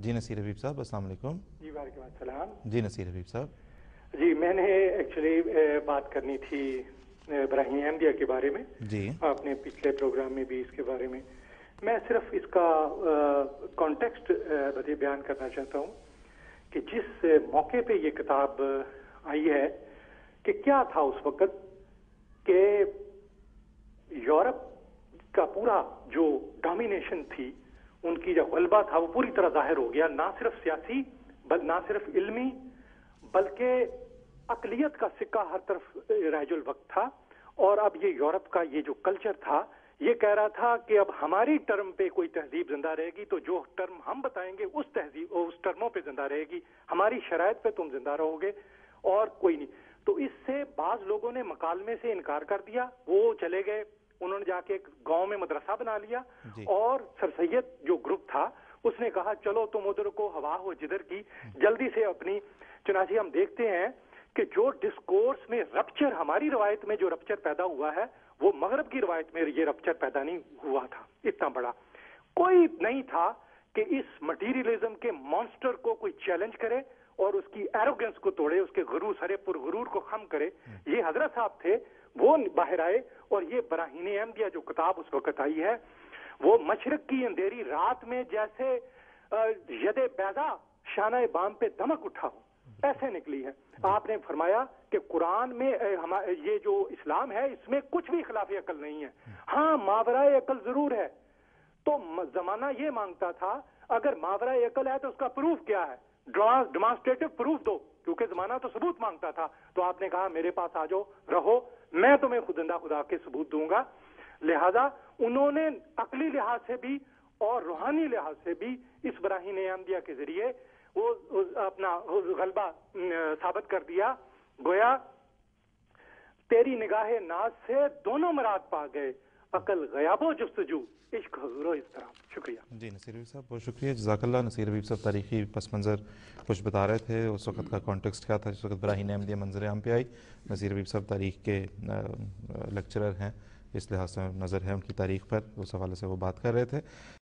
جی نصیر حبیب صاحب السلام علیکم۔ جی وعلیکم السلام۔ جی نصیر حبیب صاحب جی میں نے ایکچولی بات کرنی تھی براہیم احمدیہ کے بارے میں۔ جی آپ نے پچھلے پروگرام میں بھی اس کے بارے میں میں صرف اس کا کانٹیکسٹ بیان کرنا چاہتا ہوں کہ جس موقع پہ یہ کتاب آئی ہے کہ کیا تھا اس وقت کہ یورپ کا پورا جو ڈومینیشن تھی، ان کی جو غلبہ تھا وہ پوری طرح ظاہر ہو گیا، نہ صرف سیاسی نہ صرف علمی بلکہ اقلیت کا سکہ ہر طرف رائج الوقت تھا۔ اور اب یہ یورپ کا یہ جو کلچر تھا یہ کہہ رہا تھا کہ اب ہماری ٹرم پہ کوئی تہذیب زندہ رہے گی تو جو ٹرم ہم بتائیں گے اس تہذیب اس ٹرموں پہ زندہ رہے گی، ہماری شرائط پہ تم زندہ رہو گے اور کوئی نہیں۔ تو اس سے بعض لوگوں نے مکالمے سے انکار کر دیا، وہ چلے گئے، انہوں نے جا کے ایک گاؤں میں مدرسہ بنا لیا اور سر سید جو گروپ تھا اس نے کہا چلو تم ادھر کو ہوا ہو جدھر کی جلدی سے اپنی۔ چنانچہ ہم دیکھتے ہیں کہ جو ڈسکورس میں رپچر ہماری روایت میں جو رپچر پیدا ہوا ہے وہ مغرب کی روایت میں یہ رپچر پیدا نہیں ہوا تھا اتنا بڑا۔ کوئی نہیں تھا کہ اس مٹیریلزم کے مانسٹر کو کوئی چیلنج کرے اور اس کی ایروگنس کو توڑے، اس کے غرور سرے پر غرور کو خم کرے۔ یہ حضرت صاحب تھے، وہ باہر آئے اور یہ براہین احمدیہ جو کتاب اس وقت آئی ہے وہ مشرق کی اندھیری رات میں جیسے ید بیضا شانہ بام پہ دمک اٹھا ہو ایسے نکلی ہے۔ آپ نے فرمایا کہ قرآن میں یہ جو اسلام ہے اس میں کچھ بھی خلاف عقل نہیں ہے، ہاں ماورائے عقل ضرور ہے۔ تو زمانہ یہ مانگتا تھا اگر ماورائے عقل ہے تو اس کا پروف کیا ہے، ڈیمانسٹریٹو پروف دو، کیونکہ زمانہ تو ثبوت مانگتا تھا۔ تو آپ نے کہا میرے پاس آ جاؤ، رہو، میں تمہیں خودندہ خدا کے ثبوت دوں گا۔ لہذا انہوں نے عقلی لحاظ سے بھی اور روحانی لحاظ سے بھی اس براہین احمدیہ کے ذریعے وہ اپنا غلبہ ثابت کر دیا۔ گویا تیری نگاہ ناز سے دونوں مراد پا گئے، عقل غیاب و جستجو، عشق حضور و احترام۔ شکریہ۔ جی نصیر حبیب صاحب بہت شکریہ، جزاک اللہ۔ نصیر حبیب صاحب تاریخی پس منظر کچھ بتا رہے تھے، اس وقت کا کانٹیکسٹ کیا تھا جس وقت براہین احمدیہ منظر عام پہ آئی۔ نصیر حبیب صاحب تاریخ کے لیکچرر ہیں، اس لحاظ سے نظر ہے ان کی تاریخ پر، اس حوالے سے وہ بات کر رہے تھے۔